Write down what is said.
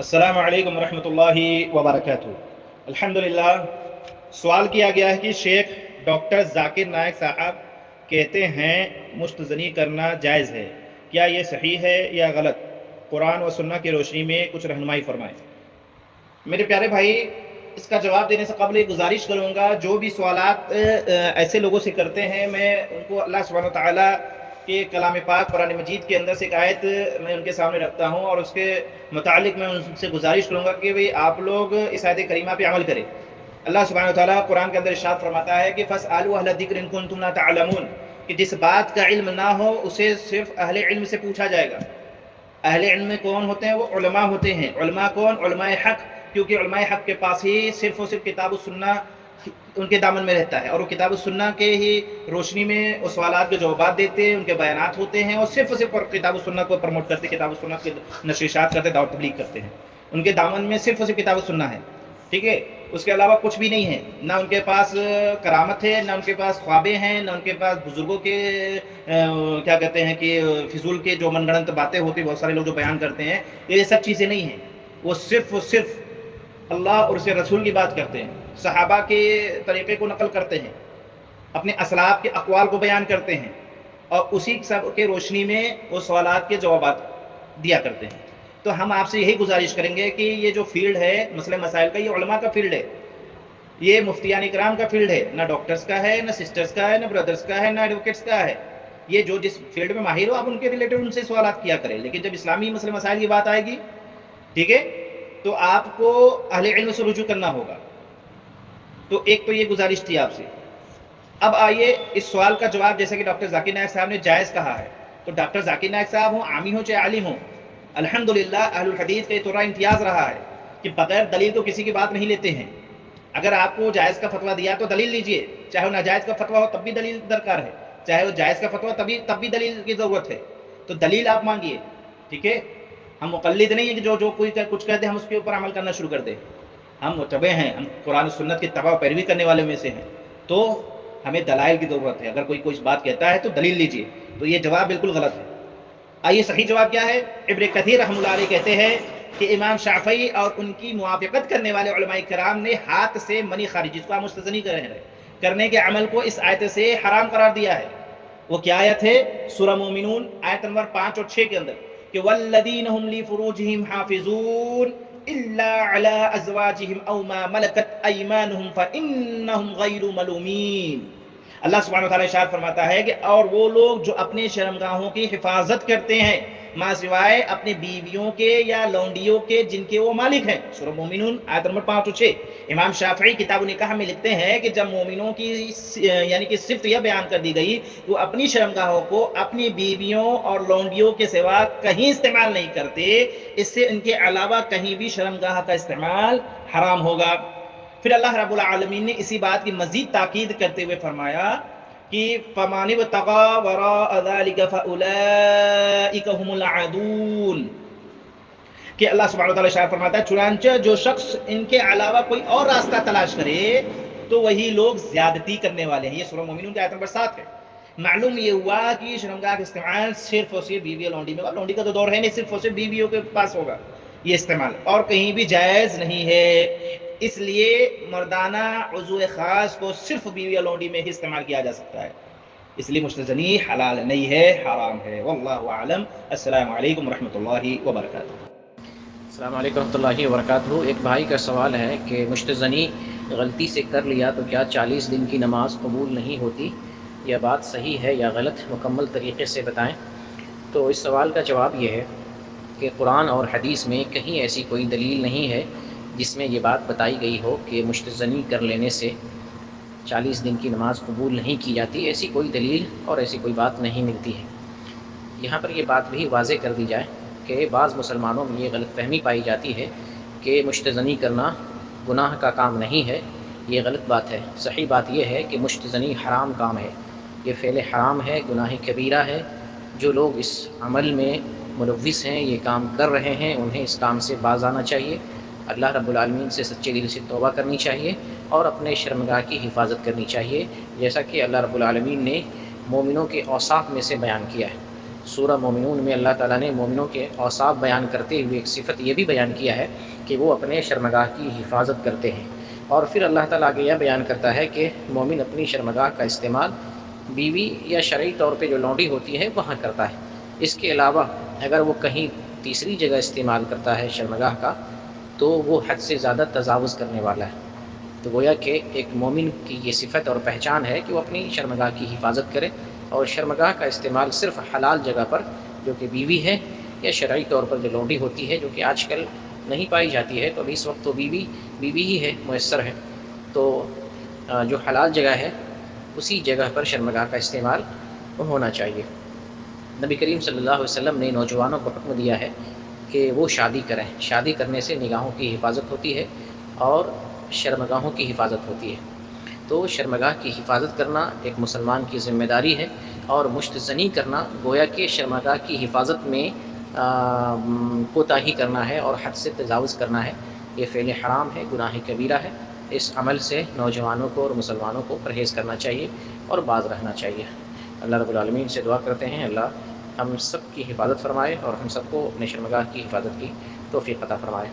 अस्सलामु अलैकुम रहमतुल्लाहि वबरकातुहू। अल्हम्दुलिल्लाह। सवाल किया गया है कि शेख डॉक्टर जाकिर नायक साहब कहते हैं मुस्तज़नी करना जायज़ है, क्या ये सही है या गलत? कुरान व सुन्नत की रोशनी में कुछ रहनुमाई फरमाएं। मेरे प्यारे भाई, इसका जवाब देने से कबल एक गुजारिश करूँगा, जो भी सवालात ऐसे लोगों से करते हैं, मैं उनको अल्लाह सुब्हानहू व तआला के कलाम पाक कुरान मजीद के अंदर से एक आयत मैं उनके सामने रखता हूँ और उसके मुतालिक मैं उनसे गुजारिश करूँगा कि भाई आप लोग इस आयत करीमा पे अमल करें। अल्लाह सुब्हानहू व तआला कुरान के अंदर इरशाद फरमाता है कि फ़स्अलू अहल ज़िक्र इन कुन्तुम ला तअलमून, कि जिस बात का इल्म ना हो उसे सिर्फ अहले इल्म से पूछा जाएगा। अहले इल्म में कौन होते हैं? वो उलमा होते हैं। उलमा कौन? उलमाए हक, क्योंकि उलमाए हक के पास ही सिर्फ और सिर्फ किताब व सुन्ना उनके दामन में रहता है और वो किताब सुन्ना के ही रोशनी में उस सवालात के जवाब देते हैं, उनके बयानात होते हैं और सिर्फ किताब सुन्ना को प्रमोट करते, किताब सुन्ना के नशरियात करते, दावत तबलीग करते हैं। उनके दामन में सिर्फ और सिर्फ किताब सुन्ना है, ठीक है। उसके अलावा कुछ भी नहीं है, ना उनके पास करामत है, ना उनके पास ख्वाबें हैं, ना उनके पास बुजुर्गों के क्या कहते हैं कि फिजूल के जो मनगढ़ंत बातें होती हैं, बहुत सारे लोग जो बयान करते हैं, ये सब चीज़ें नहीं हैं। वो सिर्फ अल्लाह और उसके रसूल की बात करते हैं, सहाबा के तरीक़े को नकल करते हैं, अपने असलाफ के अक़वाल को बयान करते हैं और उसी सब के रोशनी में वो सवालात के जवाब दिया करते हैं। तो हम आपसे यही गुजारिश करेंगे कि ये जो फील्ड है मसले मसाइल का, ये उलमा का फील्ड है, ये मुफ्तियान इकराम का फील्ड है, ना डॉक्टर्स का है, ना सिस्टर्स का है, ना ब्रदर्स का है, ना एडवोकेट्स का है। ये जो जिस फील्ड में माहिर हो आप उनके रिलेटेड उनसे सवालात किया करें, लेकिन जब इस्लामी मसले मसाइल की बात आएगी, ठीक है, तो आपको अहले इल्म से रुजू करना होगा। तो एक तो ये गुजारिश थी आपसे। अब आइए इस सवाल का जवाब, जैसे कि डॉक्टर जाकिर नायक साहब ने जायज़ कहा है, तो डॉक्टर जाकिर नायक साहब हो, आमी हो चाहे आलिम हो, अल्हम्दुलिल्लाह अहलुल हदीस का तोरा इम्तियाज़ रहा है कि बगैर दलील तो किसी की बात नहीं लेते हैं। अगर आपको जायज़ का फतवा दिया तो दलील लीजिए, चाहे वो नाजायज़ का फतवा हो तब भी दलील दरकार है, चाहे वो जायज़ का फतवा तब भी दलील की ज़रूरत है। तो दलील आप मांगिए, ठीक है। हम मुक़ल्लिद नहीं है कि जो कोई कुछ कह दे हम उसके ऊपर अमल करना शुरू कर दें। हम मुतबे हैं, हम कुरान सुन्नत की तबा पैरवी करने वाले में से हैं, तो हमें दलाइल की ज़रूरत है। अगर कोई बात कहता है तो दलील लीजिए। तो ये जवाब बिल्कुल गलत है। आइए सही जवाब क्या है? इब्न कसीर रहमतुल्लाह अलैह कहते हैं कि इमाम शाफ़ई और उनकी मुआफ़क़त करने वाले उलमाए किराम ने हाथ से मनी खारिज, जिसको आप मुस्तज़नी करने के अमल को इस आयत से हराम करार दिया है। वो क्या आयत है? सूरह मोमिनून आयत नंबर 5 और 6 के अंदर कि वल्लज़ीना हुम लिफ़ुरूजिहिम हाफ़िज़ून इल्ला अला अज़वाजिहिम औ मा मलकत अयमानुहुम फ़इन्नहुम गैरु मलूमीन। अल्लाह सुब्हानहू व तआला इरशाद फरमाता है कि और वो लोग जो अपने शर्मगाहों की हिफाजत करते हैं माँ सिवाय अपने बीवियों के या लौंडियों के जिनके वो मालिक हैं। सूरह मोमिनून आयत नंबर 5 और 6। इमाम शाफ़ई किताब निकाह में लिखते हैं कि जब मोमिनों की यानी कि सिफ़त यह बयान कर दी गई, वो अपनी शर्मगाहों को अपनी बीवियों और लौंडियों के सिवा कहीं इस्तेमाल नहीं करते, इससे इनके अलावा कहीं भी शर्मगाह का इस्तेमाल हराम होगा। फिर अल्लाह रब्बुल आलमीन ने इसी बात की मज़ीद ताकीद करते हुए फरमाया कि फमान इब्तगा वराअ ज़ालिका फ़उलाइका हुमुल आदून, कि अल्लाह सुब्हानहू व तआला इरशाद फरमाता है, चुनांचे जो शख्स इनके अलावा कोई और रास्ता तलाश करे तो वही लोग ज़्यादती करने वाले हैं। ये सूरह मोमिनून की आयत नंबर 7 है। मालूम ये हुआ कि शर्मगाह का इस्तेमाल सिर्फ और सिर्फ बीवी लौंडी में, लौंडी का तो दौर है नहीं, सिर्फ और सिर्फ बीवियों के पास होगा ये इस्तेमाल, और कहीं भी जायज़ नहीं है। इसलिए मर्दाना उज़्व ख़ास को सिर्फ बीवी या लौंडी में ही इस्तेमाल किया जा सकता है। इसलिए मुस्तज़नी हलाल नहीं है, हराम है। वल्लाहु आलम। अस्सलामु अलैकुम रहमतुल्लाहि व बरकातुहू। अस्सलामु अलैकुम रहमतुल्लाहि व बरकातुहू। एक भाई का सवाल है कि मुस्तज़नी गलती से कर लिया तो क्या 40 दिन की नमाज कबूल नहीं होती? यह बात सही है या गलत? मुकम्मल तरीक़े से बताएं। तो इस सवाल का जवाब यह है कि कुरान और हदीस में कहीं ऐसी कोई दलील नहीं है जिसमें ये बात बताई गई हो कि मुस्तज़नी कर लेने से 40 दिन की नमाज़ कबूल नहीं की जाती। ऐसी कोई दलील और ऐसी कोई बात नहीं मिलती है। यहाँ पर ये बात भी वाज़ेह कर दी जाए कि बाज़ मुसलमानों में ये गलतफ़हमी पाई जाती है कि मुस्तज़नी करना गुनाह का काम नहीं है। ये गलत बात है। सही बात यह है कि मुस्तज़नी हराम काम है, ये फ़ेल हराम है, गुनाह कबीरा है। जो लोग इस अमल में मुलव्विस हैं, ये काम कर रहे हैं, उन्हें इस काम से बाज़ आना चाहिए, अल्लाह रब्बुल आलमीन से सच्चे दिल से तौबा करनी चाहिए और अपने शर्मगाह की हिफाजत करनी चाहिए, जैसा कि अल्लाह रब्बुल आलमीन ने मोमिनों के औसाफ में से बयान किया है। سورہ مومنون میں اللہ تعالیٰ نے مومنوں کے اوصاف بیان کرتے ہوئے ایک صفت یہ بھی بیان کیا ہے کہ وہ اپنے شرمگاہ کی حفاظت کرتے ہیں، اور پھر اللہ تعالیٰ آگے یہ بیان کرتا ہے کہ مومن اپنی شرمگاہ کا استعمال بیوی یا شرعی طور پہ جو لونڈی ہوتی ہے وہاں کرتا ہے۔ اس کے علاوہ اگر وہ کہیں تیسری جگہ استعمال کرتا ہے شرمگاہ کا تو وہ حد سے زیادہ تجاوز کرنے والا ہے۔ تو گویا کہ ایک مومن کی یہ صفت اور پہچان ہے کہ وہ اپنی شرمگاہ کی حفاظت کرے، اور شرمگاہ کا استعمال صرف حلال جگہ پر جو کہ بیوی ہے یا شرعی طور پر جو لونڈی ہوتی ہے، جو کہ آج کل نہیں پائی جاتی ہے، تو ابھی اس وقت تو بیوی ہی ہے، میسر ہے، تو جو حلال جگہ ہے اسی جگہ پر شرمگاہ کا استعمال ہونا چاہیے۔ نبی کریم صلی اللہ علیہ وسلم نے نوجوانوں کو حکم دیا ہے کہ وہ شادی کریں۔ شادی کرنے سے نگاہوں کی حفاظت ہوتی ہے اور شرمگاہوں کی حفاظت ہوتی ہے۔ تو شرمگاہ کی حفاظت کرنا ایک مسلمان کی ذمہ داری ہے، اور مشت زنی کرنا گویا کہ شرمگاہ کی حفاظت میں کوتاہی کرنا ہے اور حد سے تجاوز کرنا ہے۔ یہ فعل حرام ہے، گناہ کبیرہ ہے۔ اس عمل سے نوجوانوں کو اور مسلمانوں کو پرہیز کرنا چاہیے اور باز رہنا چاہیے۔ اللہ رب العالمین سے دعا کرتے ہیں اللہ ہم سب کی حفاظت فرمائے اور ہم سب کو اپنے شرمگاہ کی حفاظت کی توفیق عطا فرمائے۔